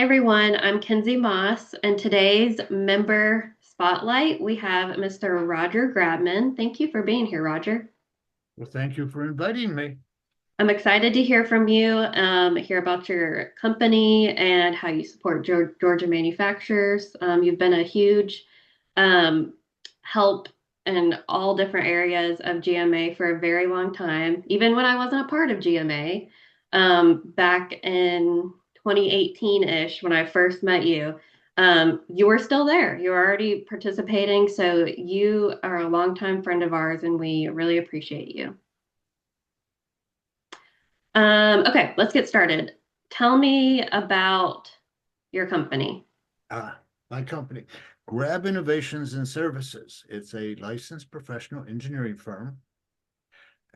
Hey everyone, I'm Kenzie Moss, and today's member spotlight, we have Mr. Roger Grabman. Thank you for being here, Roger. Well, thank you for inviting me. I'm excited to hear from you, hear about your company and how you support Georgia manufacturers. You've been a huge um, help in all different areas of GMA for a very long time, even when I wasn't a part of GMA, back in 2018-ish when I first met you. You were still there. You were already participating, so you are a longtime friend of ours, and we really appreciate you. Okay, let's get started. Tell me about your company. My company, Grab Innovations and Services. It's a licensed professional engineering firm,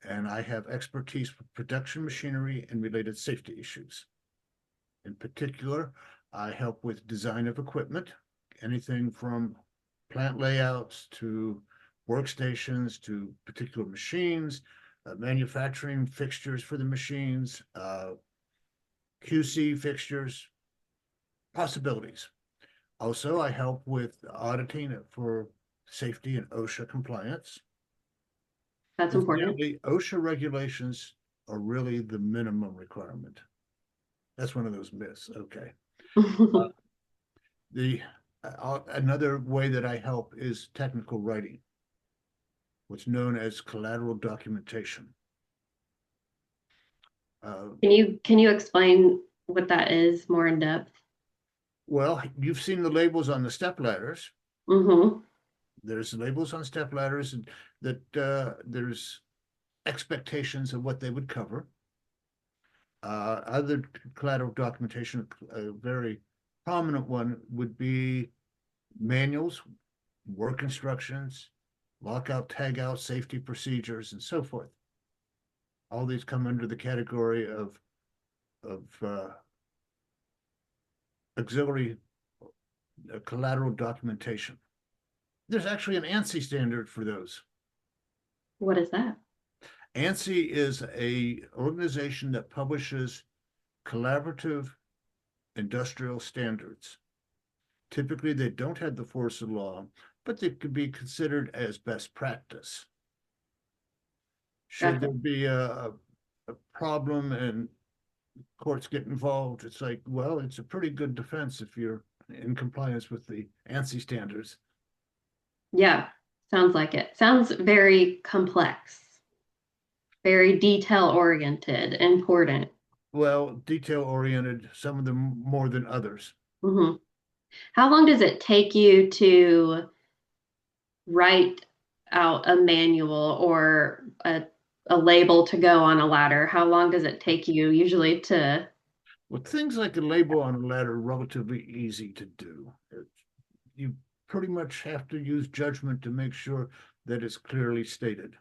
and I have expertise with production machinery and related safety issues. In particular, I help with design of equipment, anything from plant layouts to workstations to particular machines, manufacturing fixtures for the machines, QC fixtures, possibilities. Also, I help with auditing for safety and OSHA compliance. That's important. Incidentally, OSHA regulations are really the minimum requirement. That's one of those myths. Okay. Uh, the Another way that I help is technical writing, what's known as collateral documentation. Uh, Can you explain what that is more in depth? well, you've seen the labels on the step ladders. Mm-hmm. There's labels on step ladders that there's expectations of what they would cover. Other collateral documentation, a very prominent one would be manuals, work instructions, lockout, tagout, safety procedures, and so forth. All these come under the category of auxiliary collateral documentation. There's actually an ANSI standard for those. What is that? ANSI is a organization that publishes collaborative industrial standards. Typically, they don't have the force of law, but they could be considered as best practice. Should Gotcha. there be a problem and courts get involved, it's like, well, it's a pretty good defense if you're in compliance with the ANSI standards. Yeah, sounds like it. Sounds very complex, very detail oriented, important. Well, detail oriented, some of them more than others. Hmm. How long does it take you to write out a manual or a label to go on a ladder? How long does it take you usually to? Well, things like a label on a letter are relatively easy to do. You pretty much have to use judgment to make sure that it's clearly stated,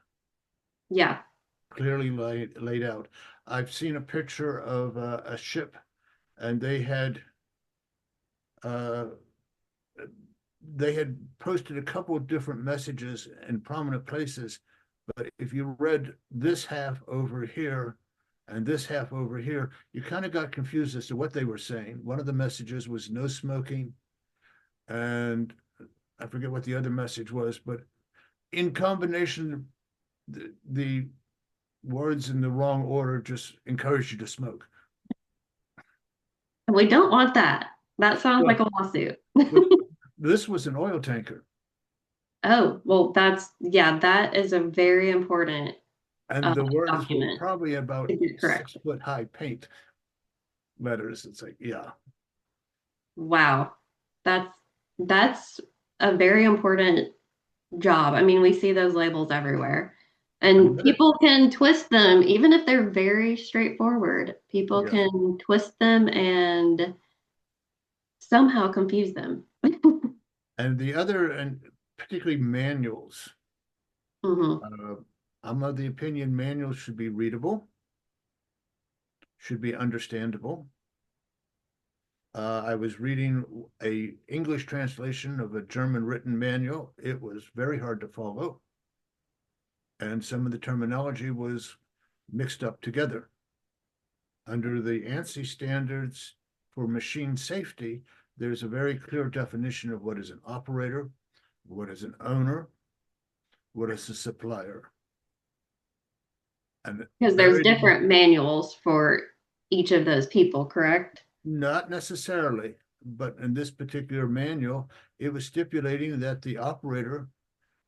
Yeah. clearly laid out. I've seen a picture of a ship, and uh, they had posted a couple of different messages in prominent places. But if you read this half over here and this half over here, you kind of got confused as to what they were saying. One of the messages was no smoking, and I forget what the other message was, but in combination, the words in the wrong order just encourage you to smoke. We don't want that. That sounds like Well, a lawsuit. this was an oil tanker, Oh, well, yeah, that is a very important and the words were document probably about to get correct. 6 foot high paint letters. It's like, yeah. Wow. That's that's a very important job. I mean, we see those labels everywhere. And Another, people can twist them, even if they're very straightforward. People yes. can twist them and somehow confuse them. And the other, and particularly manuals, Hmm. uh, I'm of the opinion manuals should be readable, should be understandable. I was reading a English translation of a German written manual. It was very hard to follow, and some of the terminology was mixed up together. Under the ANSI standards, for machine safety, there's a very clear definition of what is an operator, what is an owner, what is a supplier. And Because there's buried in, different manuals for each of those people, correct? not necessarily, but in this particular manual, it was stipulating that the operator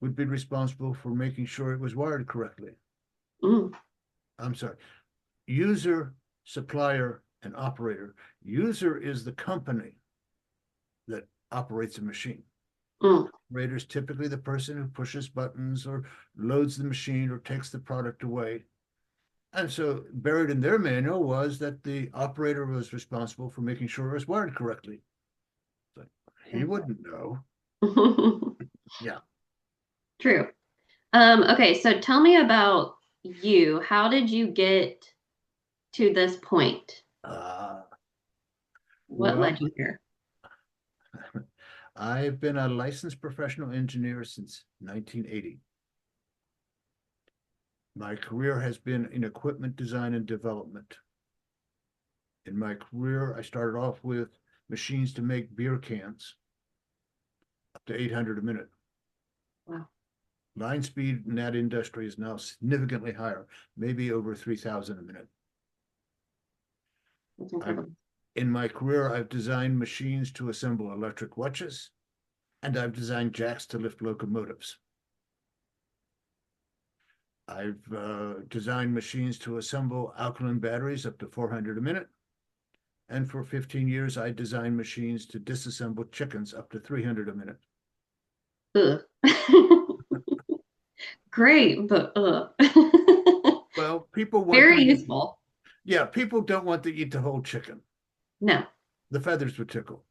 would be responsible for making sure it was wired correctly. Mm, I'm sorry, user, supplier, and operator. User is the company that operates a machine. mm. Operator is typically the person who pushes buttons or loads the machine or takes the product away. And so buried in their manual was that the operator was responsible for making sure it was wired correctly. So he wouldn't know. Yeah. True. Okay, so tell me about you. How did you get to this point? Uh, What well, led you here? I've been a licensed professional engineer since 1980. My career has been in equipment design and development. In my career, I started off with machines to make beer cans up to 800 a minute. Wow, Line speed in that industry is now significantly higher, maybe over 3,000 a minute. that's I've, incredible. in my career, I've designed machines to assemble electric watches, and I've designed jacks to lift locomotives. I've designed machines to assemble alkaline batteries up to 400 a minute. And for 15 years, I designed machines to disassemble chickens up to 300 a minute. Ugh. Great, but ugh. Well, people want Very to eat, useful. yeah, people don't want to eat the whole chicken. No, The feathers would tickle.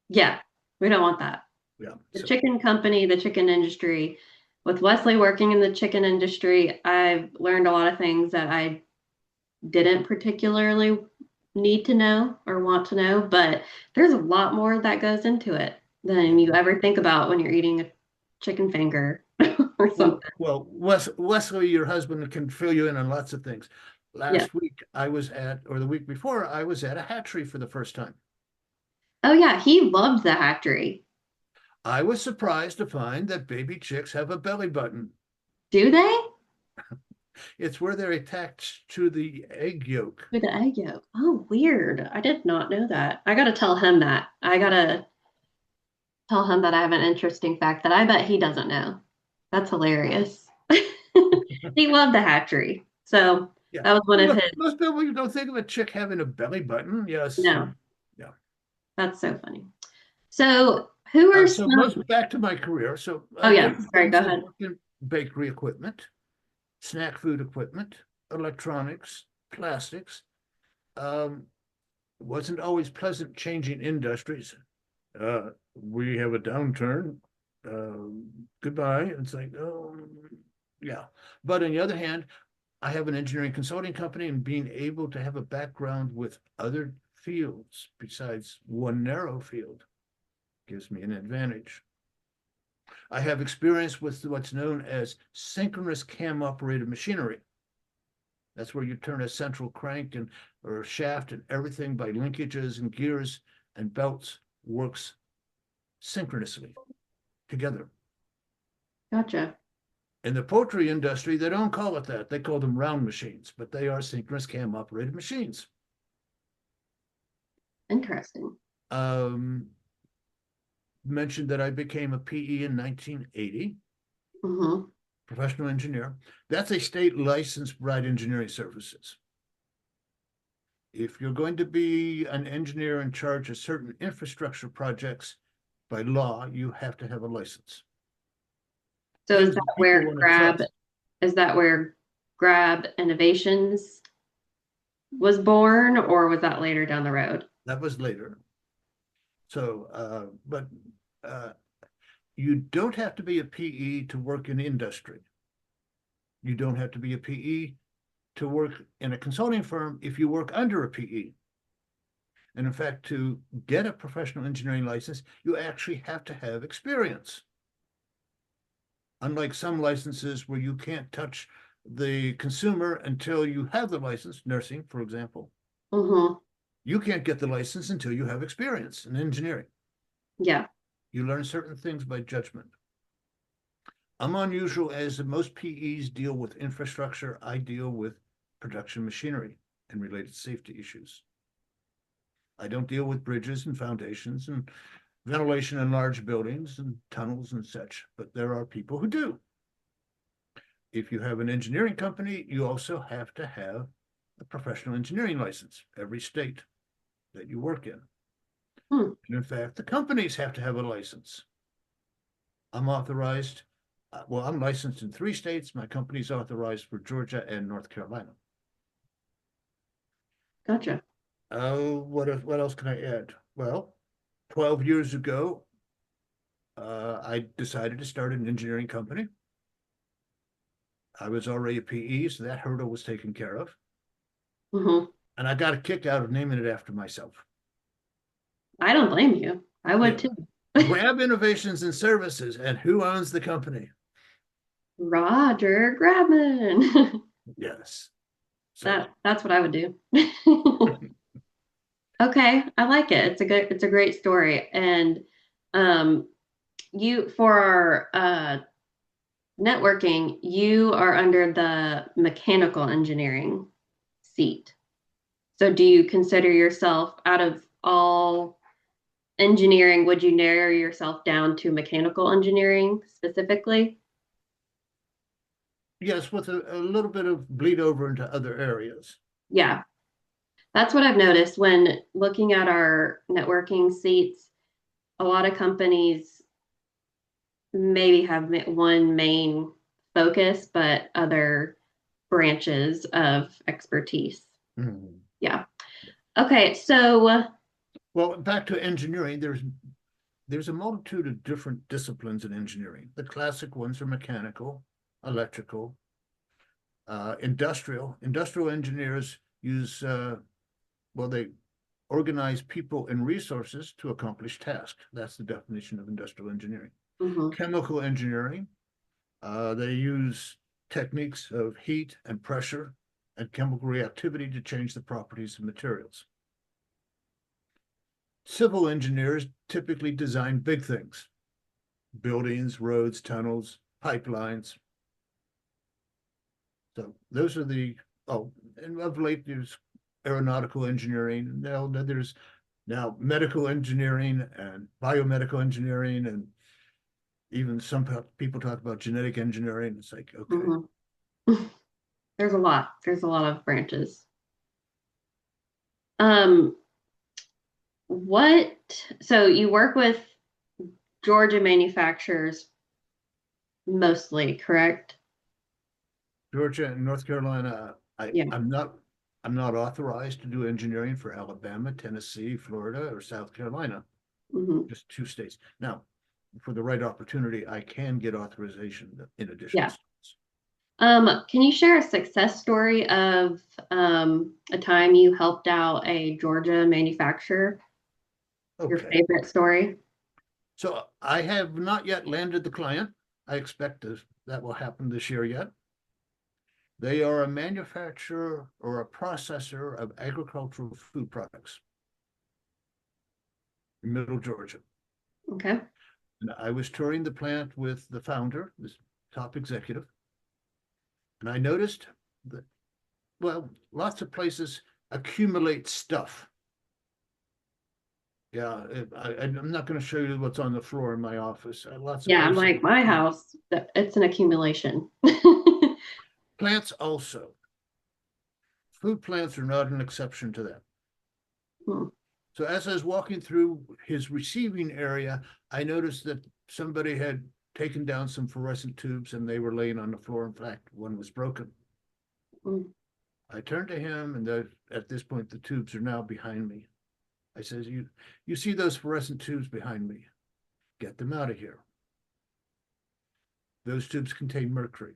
yeah, we don't want that. Yeah. The So, chicken company, the chicken industry, with Wesley working in the chicken industry, I've learned a lot of things that I didn't particularly need to know or want to know, but there's a lot more that goes into it yeah. than you ever think about when you're eating a chicken finger or Well, something. Wesley, your husband can fill you in on lots of things. Yeah. Last week I was at, or the week before, I was at a hatchery for the first time. Oh yeah, he loved the hatchery. I was surprised to find that baby chicks have a belly button. Do they? It's where they're attached to the egg yolk. With the egg yolk. Oh, weird. I did not know that. I gotta tell him that. I gotta tell him that I have an interesting fact that I bet he doesn't know. That's hilarious. He loved the hatchery. So Yeah. that was one of Well, his. most people, you don't think of a chick having a belly button. Yes. No, Yeah. that's so funny. So who are So some? most back to my career. So Oh yeah, different sorry, things. go I've ahead. worked in bakery equipment, snack food equipment, electronics, plastics. Um, it wasn't always pleasant changing industries. We have a downturn. Goodbye. It's like, oh, yeah. But on the other hand, I have an engineering consulting company, and being able to have a background with other fields besides one narrow field gives me an advantage. I have experience with what's known as synchronous cam operated machinery. That's where you turn a central crank and or shaft, and everything by linkages and gears and belts works synchronously together. Gotcha. In the poultry industry, they don't call it that. They call them round machines, but they are synchronous cam operated machines. Interesting. Um, Mentioned that I became a PE in 1980, Hmm. professional engineer. That's a state license right engineering services. If you're going to be an engineer in charge of certain infrastructure projects, by law, you have to have a license. So Things that people want to trust. Is that where Grab Innovations was born, or was that later down the road? That was later. So, but uh, you don't have to be a PE to work in industry. You don't have to be a PE to work in a consulting firm if you work under a PE. And in fact, to get a professional engineering license, you actually have to have experience. Unlike some licenses where you can't touch the consumer until you have the license, nursing, for example. Hmm. You can't get the license until you have experience in engineering. Yeah. You learn certain things by judgment. I'm unusual as most PEs deal with infrastructure. I deal with production machinery and related safety issues. I don't deal with bridges and foundations and ventilation in large buildings and tunnels and such, but there are people who do. If you have an engineering company, you also have to have a professional engineering license, every state that you work in. Hmm. And in fact, the companies have to have a license. I'm authorized, well, I'm licensed in 3 states. My company's authorized for Georgia and North Carolina. Gotcha. Oh, what else can I add? Well, 12 years ago, I decided to start an engineering company. I was already a PE, so that hurdle was taken care of. Hmm. And I got a kick out of naming it after myself. I don't blame you. I would Yeah. too. Grab Innovations and Services, and who owns the company? Roger Grabman. Yes. So, That's what I would do. Okay, I like it. It's a great story. And um you for our networking, you are under the mechanical engineering seat. So do you consider yourself out of all engineering, would you narrow yourself down to mechanical engineering specifically? yes, with a little bit of bleed over into other areas. Yeah, that's what I've noticed when looking at our networking seats. A lot of companies maybe have one main focus, but other branches of expertise. Mhm. Yeah. Okay. So, Well, back to engineering, there's a multitude of different disciplines in engineering. The classic ones are mechanical, electrical, industrial. Industrial engineers use well, they organize people and resources to accomplish tasks. That's the definition of industrial engineering. mhm, Chemical engineering, they use techniques of heat and pressure and chemical reactivity to change the properties of materials. Civil engineers typically design big things, buildings, roads, tunnels, pipelines. So those are oh, and of late there's aeronautical engineering. Now there's medical engineering and biomedical engineering, and even some people talk about genetic engineering. It's like, okay. mhm. There's a lot. There's a lot of branches. Um, what, so you work with Georgia manufacturers mostly, correct? Georgia and North Carolina, Yeah. I'm not authorized to do engineering for Alabama, Tennessee, Florida, or South Carolina, Hmm. just 2 states. Now, for the right opportunity, I can get authorization in additional Yeah. states. Can you share a success story of a time you helped out a Georgia manufacturer? Your Okay. favorite story? So I have not yet landed the client. I expect that will happen this year yet. They are a manufacturer or a processor of agricultural food products in Middle Georgia. Okay. And I was touring the plant with the founder, this top executive, and I noticed that, well, lots of places accumulate stuff. Yeah, I'm not going to show you what's on the floor in my office. Lots of Yeah, I'm places. like my house, it's an accumulation. Plants also. Food plants are not an exception to that. Hmm. So as I was walking through his receiving area, I noticed that somebody had taken down some fluorescent tubes and they were laying on the floor. In fact, one was broken. Hmm. I turned to him, and at this point, the tubes are now behind me. I says, you see those fluorescent tubes behind me? Get them out of here. Those tubes contain mercury.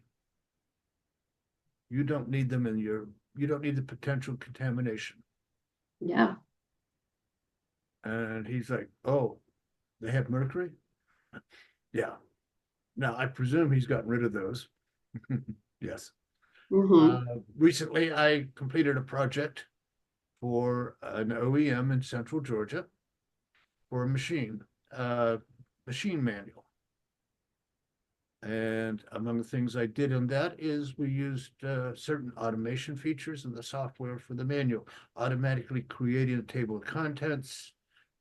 You don't need them in you don't need the potential contamination. Yeah. And he's like, oh, they have mercury? Yeah. Now, I presume he's gotten rid of those. Yes. Hmm. Recently, I completed a project for an OEM in Central Georgia for a uh, machine manual. And among the things I did in that is we used certain automation features in the software for the manual, automatically creating a table of contents,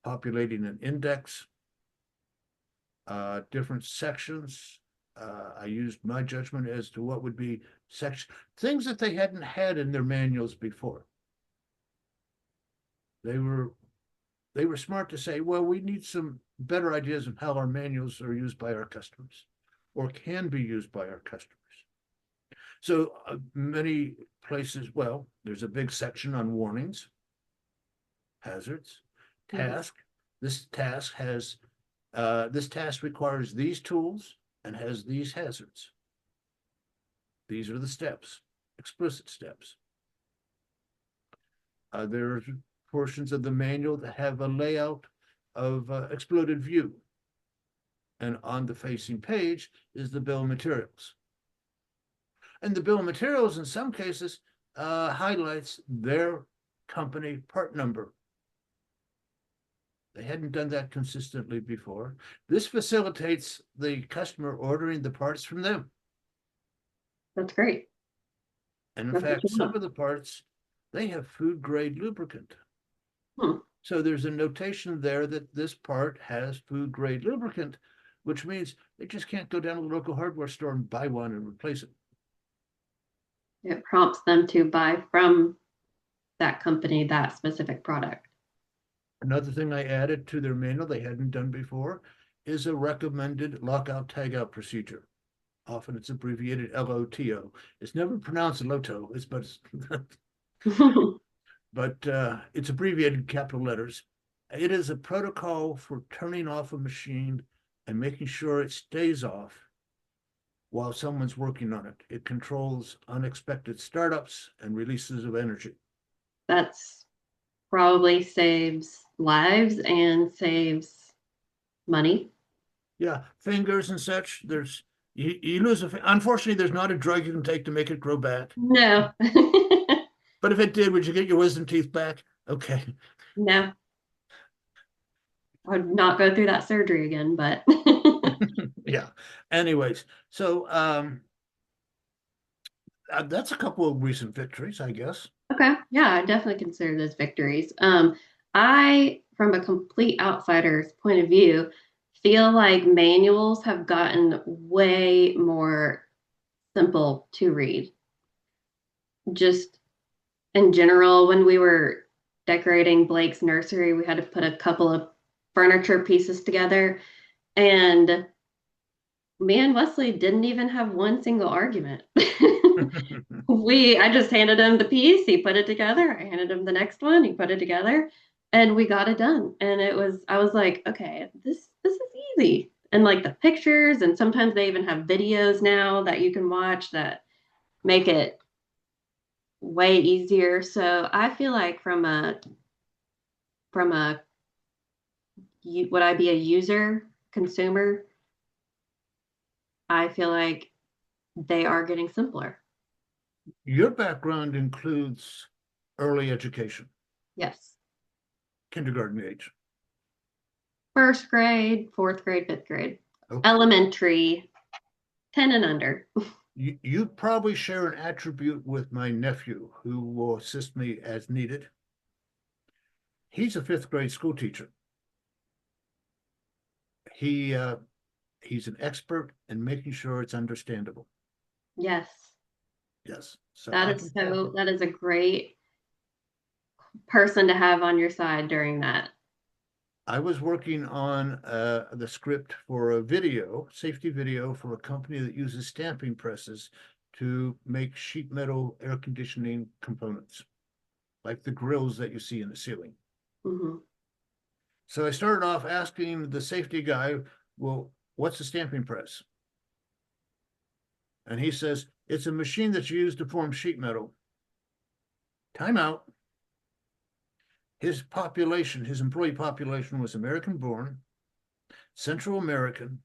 populating an index, different sections. I used my judgment as to what would be section things that they hadn't had in their manuals before. They were they were smart to say, well, we need some better ideas of how our manuals are used by our customers or can be used by our customers. So many places, well, there's a big section on warnings, hazards, Mhm. task. This task has this task requires these tools and has these hazards. These are the steps, explicit steps. There are portions of the manual that have a layout of exploded view. And on the facing page is the bill of materials. And the bill of materials, in some cases, highlights their company part number. They hadn't done that consistently before. This facilitates the customer ordering the parts from them. That's great. And in That's what fact, you some want. of the parts, they have food grade lubricant. Hmm. So there's a notation there that this part has food grade lubricant, which means they just can't go down to the local hardware store and buy one and replace it. It prompts them to buy from that company that specific product. Another thing I added to their manual they hadn't done before is a recommended lockout tagout procedure. Often it's abbreviated LOTO. It's never pronounced LOTO, but it's abbreviated capital letters. It is a protocol for turning off a machine and making sure it stays off while someone's working on it. It controls unexpected startups and releases of energy. That's probably saves lives and saves money. Yeah, fingers and such. You lose unfortunately, there's not a drug you can take to make it grow back. No, But if it did, would you get your wisdom teeth back? Okay. no, I would not go through that surgery again, but Yeah. Anyways, so that's a couple of recent victories, I guess. okay. Yeah, I definitely consider those victories. I, from a complete outsider's point of view, feel like manuals have gotten way more simple to read. Just in general, when we were decorating Blake's nursery, we had to put a couple of furniture pieces together. And me and Wesley didn't even have one single argument. I just handed him the piece, he put it together. I handed him the next one, he put it together, and we got it done. And I was like, okay, this is easy. And like the pictures, and sometimes they even have videos now that you can watch that make it way easier. So I feel like from a would I be a user, consumer? I feel like they are getting simpler. Your background includes early education, Yes. kindergarten age. First grade, fourth grade, fifth grade, Okay. elementary, 10 and under. You probably share an attribute with my nephew who will assist me as needed. He's a fifth grade school teacher. He he's an expert in making sure it's understandable. Yes. Yes. So I can tell you. That is a great person to have on your side during that. I was working on the script for a video, safety video for a company that uses stamping presses to make sheet metal air conditioning components, like the grills that you see in the ceiling. Hmm. So I started off asking the safety guy, well, what's a stamping press? And he says, it's a machine that's used to form sheet metal. Time out. His employee population was American born, Central American,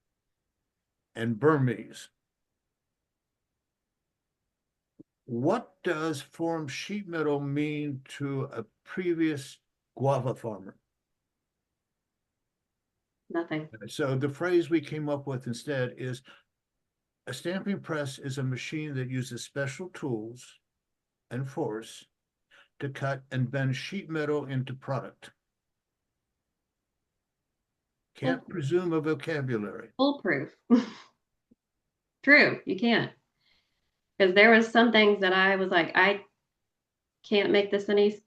and Burmese. What does formed sheet metal mean to a previous guava farmer? Nothing. So the phrase we came up with instead is a stamping press is a machine that uses special tools and force to cut and bend sheet metal into product. Full, Can't presume a vocabulary. foolproof. True, you can't. Because there was some things that I was like, I can't make this any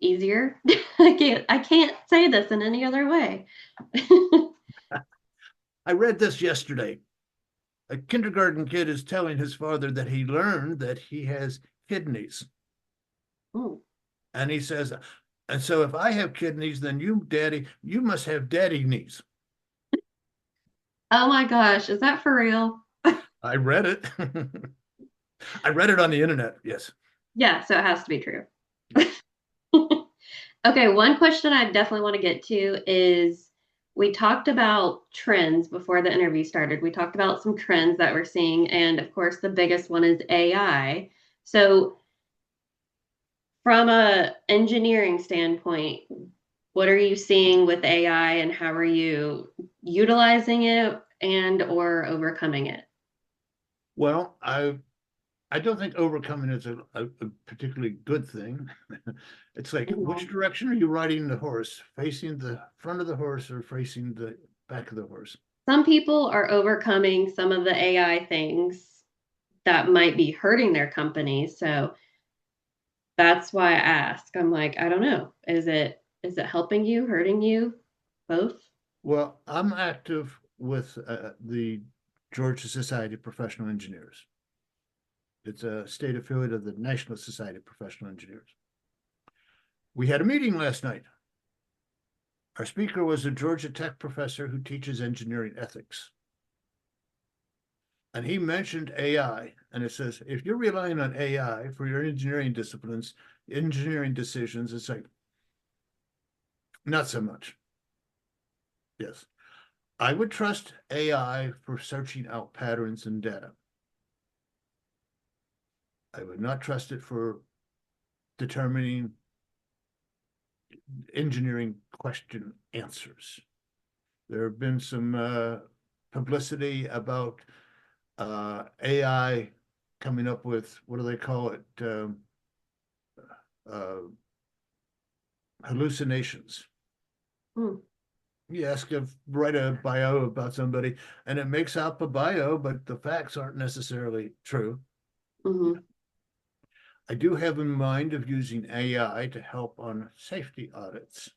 easier. I can't say this in any other way. I read this yesterday. A kindergarten kid is telling his father that he learned that he has kidneys. Ooh. And he says, and so if I have kidneys, then you, daddy, you must have daddy knees. Oh my gosh, is that for real? I read it. I read it on the internet. Yes. Yeah, so it has to be true. Okay, one question I definitely want to get to is we talked about trends before the interview started. We talked about some trends that we're seeing, and of course, the biggest one is AI. So, from a engineering standpoint, what are you seeing with AI and how are you utilizing it and or overcoming it? Well, I don't think overcoming is a particularly good thing. It's like, which Mhm. direction are you riding the horse? Facing the front of the horse or facing the back of the horse? Some people are overcoming some of the AI things that might be hurting their companies. So that's why I ask. I'm like, I don't know. Is it helping you, hurting you? Both? Well, I'm active with the Georgia Society of Professional Engineers. It's a state affiliate of the National Society of Professional Engineers. We had a meeting last night. Our speaker was a Georgia Tech professor who teaches engineering ethics. And he mentioned AI. And it says, if you're relying on AI for your engineering disciplines, engineering decisions, it's like, not so much. Yes. I would trust AI for searching out patterns in data. I would not trust it for determining engineering question answers. There have been some publicity about AI coming up with, what do they call it? Uh, Hallucinations. Mm, You ask to write a bio about somebody, and it makes up a bio, but the facts aren't necessarily true. hmm. I do have in mind of using AI to help on safety audits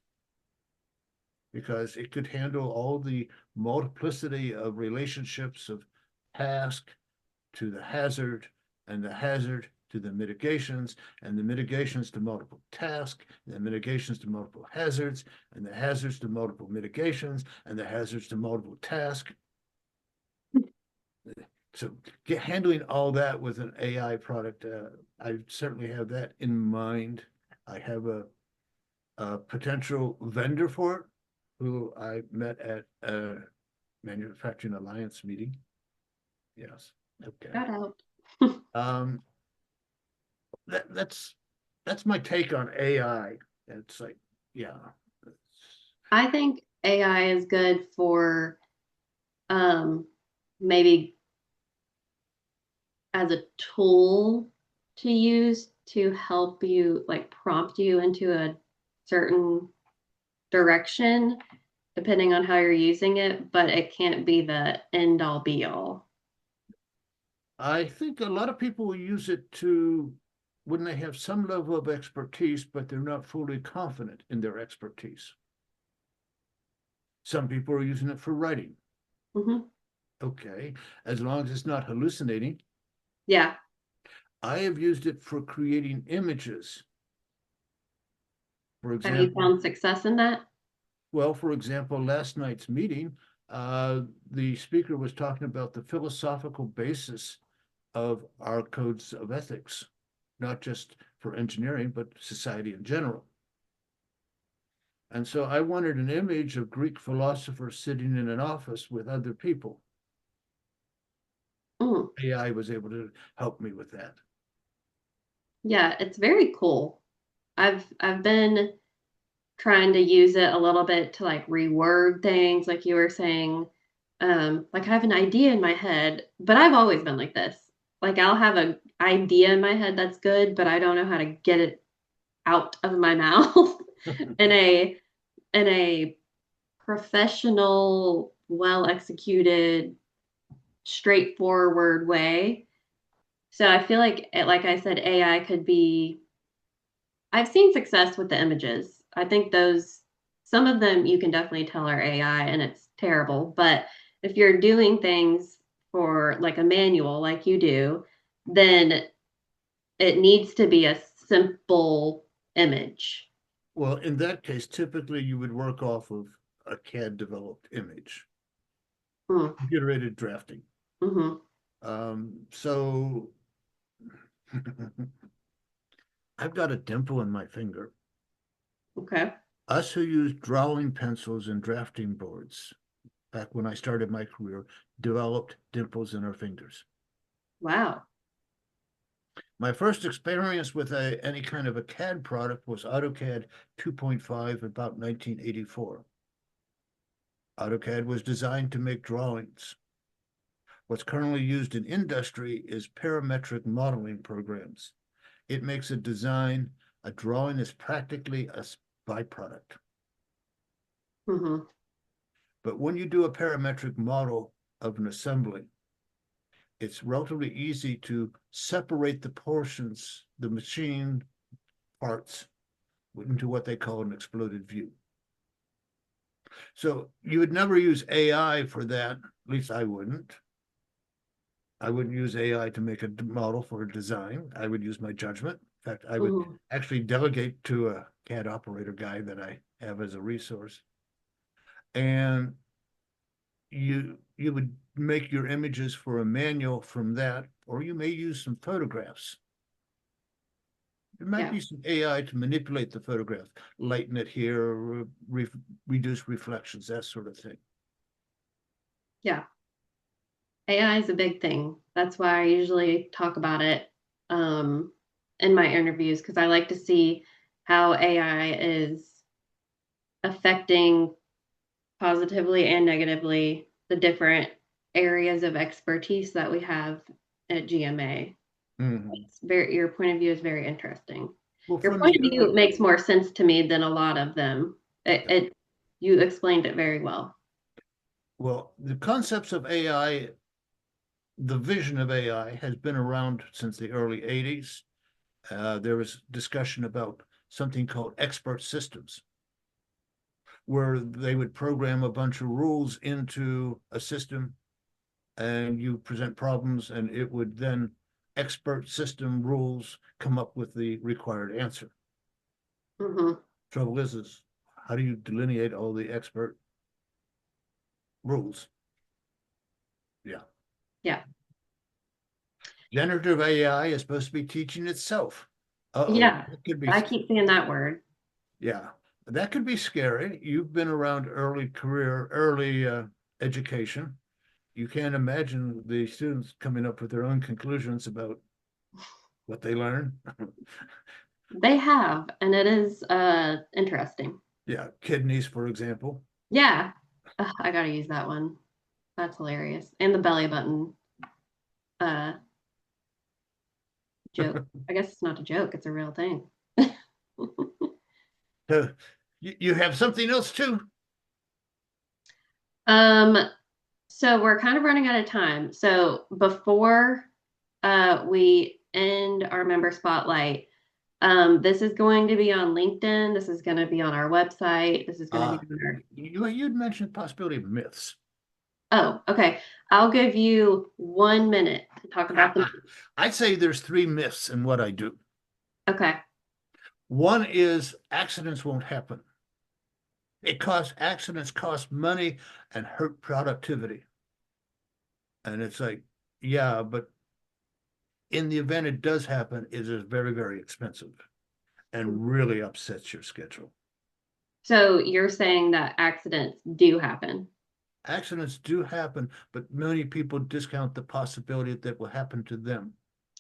because it could handle all the multiplicity of relationships of task to the hazard and the hazard to the mitigations and the mitigations to multiple tasks and the mitigations to multiple hazards and the hazards to multiple mitigations and the hazards to multiple tasks. So handling all that with an AI product, I certainly have that in mind. I have a potential vendor for it who I met at a manufacturing alliance meeting. Yes. Okay. Shout out. Um, that's my take on AI. It's like, yeah, I think AI is good for um, maybe as a tool to use to help you, like prompt you into a certain direction, depending on how you're using it, but it can't be the end all be all. I think a lot of people will use it to when they have some level of expertise, but they're not fully confident in their expertise. Some people are using it for writing. Hmm. Okay, as long as it's not hallucinating. Yeah. I have used it for creating images. For Have you example, found success in that? well, for example, last night's meeting, the speaker was talking about the philosophical basis of our codes of ethics, not just for engineering, but society in general. And so I wanted an image of Greek philosophers sitting in an office with other people. Mm. AI was able to help me with that. Yeah, it's very cool. I've been trying to use it a little bit to like reword things, like you were saying. Like I have an idea in my head, but I've always been like this. Like I'll have an idea in my head that's good, but I don't know how to get it out of my mouth in a professional, well executed, straightforward way. So I feel like I said, AI could be. I've seen success with the images. I think those, some of them you can definitely tell are AI and it's terrible. But if you're doing things for like a manual, like you do, then it needs to be a simple image. Well, in that case, typically you would work off of a CAD developed image, Mm, computer-aided drafting. hmm. So I've got a dimple in my finger. Okay. Us who used drawing pencils and drafting boards back when I started my career developed dimples in our fingers. Wow. My first experience with any kind of a CAD product was AutoCAD 2.5 about 1984. AutoCAD was designed to make drawings. What's currently used in industry is parametric modeling programs. It makes a drawing is practically a byproduct. Hmm. But when you do a parametric model of an assembly, it's relatively easy to separate the portions, the machine parts, into what they call an exploded view. So you would never use AI for that. At least I wouldn't. I wouldn't use AI to make a model for a design. I would use my judgment. In fact, I would Hmm. actually delegate to a CAD operator guy that I have as a resource. And you would make your images for a manual from that, or you may use some photographs. There might Yeah. be some AI to manipulate the photograph, lighten it here, reduce reflections, that sort of thing. Yeah. AI is a big thing. That's why I usually talk about it in my interviews because I like to see how AI is affecting positively and negatively the different areas of expertise that we have at GMA. Mhm. It's very, your point of view is very interesting. Well, Your from point the of view makes more sense to me than a lot of them. It you explained it very well. well, the concepts of AI, the vision of AI has been around since the early 80s. There was discussion about something called expert systems, where they would program a bunch of rules into a system and you present problems and it would then expert system rules come up with the required answer. Hmm. Trouble is how do you delineate all the expert rules? Yeah. Yeah. Generative AI is supposed to be teaching itself. Uh-oh, Yeah. that could be, I keep saying that word. yeah, that could be scary. You've been around early education. You can't imagine the students coming up with their own conclusions about what they learn. They have, and it is interesting. Yeah, kidneys, for example. Yeah. Ugh, I gotta use that one. That's hilarious. And the belly button uh joke. I guess it's not a joke, it's a real thing. So you have something else too? Um, so we're kind of running out of time. So before we end our member spotlight, this is going to be on LinkedIn. This is going to be on our website. This is going to be Uh, on our. you'd mentioned possibility of myths. Oh, okay. I'll give you 1 minute to talk about the. I'd say there's three myths in what I do. Okay. One is accidents won't happen. Accidents cost money and hurt productivity. And it's like, yeah, but in the event it does happen, it is very, very expensive and really upsets your schedule. So you're saying that accidents do happen? Accidents do happen, but many people discount the possibility that will happen to them.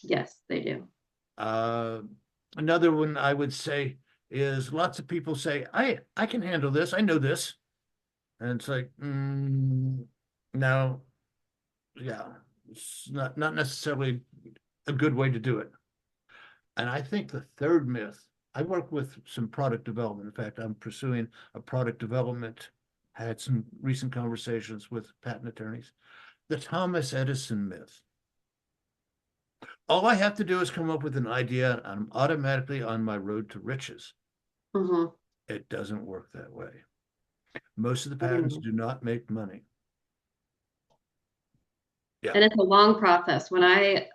Yes, they do. Uh, Another one I would say is lots of people say, I can handle this. I know this. And it's like, no, yeah, it's not necessarily a good way to do it. And I think the third myth, I work with some product development. In fact, I'm pursuing a product development, had some recent conversations with patent attorneys. The Thomas Edison myth. All I have to do is come up with an idea, and I'm automatically on my road to riches. Hmm. It doesn't work that way. Most of the patents And do not make money. Yeah. it's a long process. When I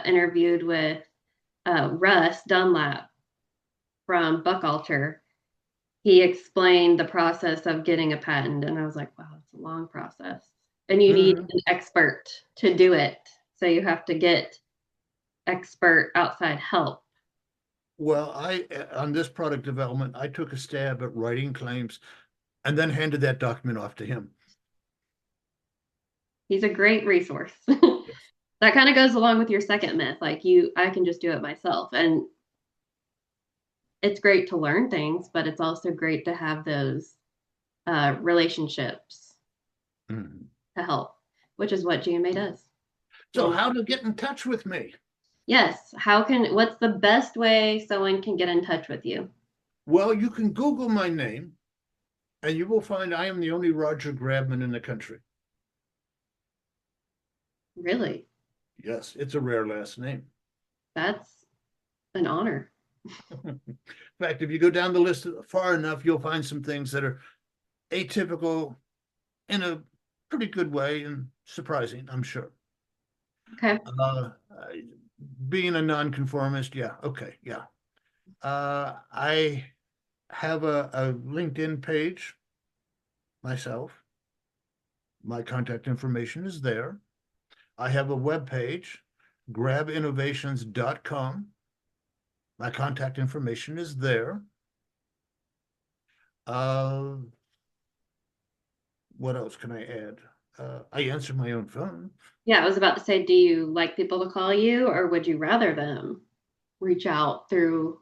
interviewed with Russ Dunlap from Buckalter, he explained the process of getting a patent, and I was like, wow, it's a long process. And you need Mhm. an expert to do it. So you have to get expert outside help. Well, on this product development, I took a stab at writing claims and then handed that document off to him. He's a great resource. Yes. That kind of goes along with your second myth. Like I can just do it myself. And it's great to learn things, but it's also great to have those relationships Mhm. to help, which is what GMA does. So And how to get in touch with me? yes, what's the best way someone can get in touch with you? Well, you can Google my name and you will find I am the only Roger Grabman in the country. Really? Yes, it's a rare last name. That's an honor. In fact, if you go down the list far enough, you'll find some things that are atypical in a pretty good way and surprising, I'm sure. Okay. Uh, Being a nonconformist, yeah, okay, yeah. I have a LinkedIn page myself. My contact information is there. I have a web page, grabinnovations.com. My contact information is there. Uh, what else can I add? I answer my own phone. Yeah, I was about to say, do you like people to call you or would you rather them reach out through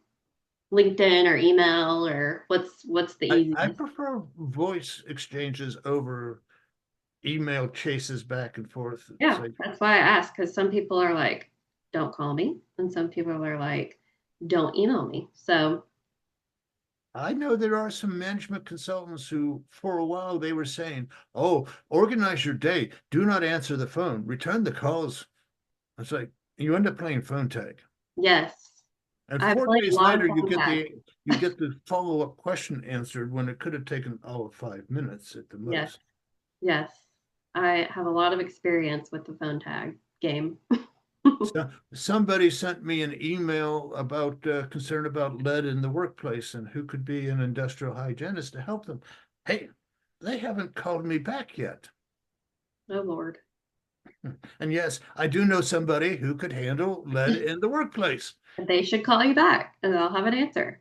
LinkedIn or email or what's the I easiest? prefer voice exchanges over email chases back and forth. It's Yeah, like, that's why I asked because some people are like, don't call me, and some people are like, don't email me. So I know there are some management consultants who, for a while, they were saying, oh, organize your day. Do not answer the phone. Return the calls. It's like, you end up playing phone tag. yes, And I four played a days lot of later, phone tag. you get the follow-up question answered when it could have taken all of 5 minutes at the Yes, most. yes, I have a lot of experience with the phone tag game. So somebody sent me an email about concern about lead in the workplace and who could be an industrial hygienist to help them. Hey, they haven't called me back yet. Oh Lord, And yes, I do know somebody who could handle lead in the workplace. they should call you back, and I'll have an answer.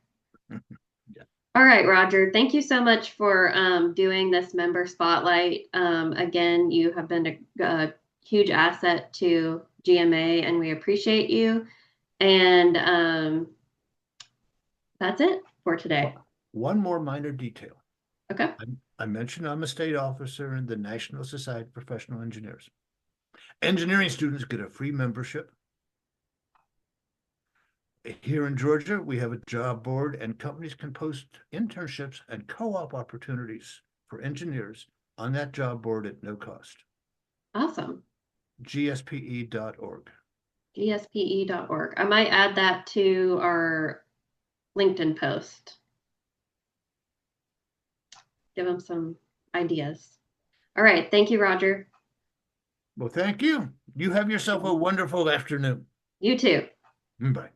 Yeah. All right, Roger. Thank you so much for doing this member spotlight. Again, you have been a huge asset to GMA, and we appreciate you. And that's it for today. One more minor detail. Okay. I mentioned I'm a state officer in the National Society of Professional Engineers. Engineering students get a free membership. Here in Georgia, we have a job board, and companies can post internships and co-op opportunities for engineers on that job board at no cost. Awesome. GSPE.org. GSPE.org. I might add that to our LinkedIn post. Give them some ideas. All right. Thank you, Roger. Well, thank you. You have yourself a wonderful afternoon. You too. Bye.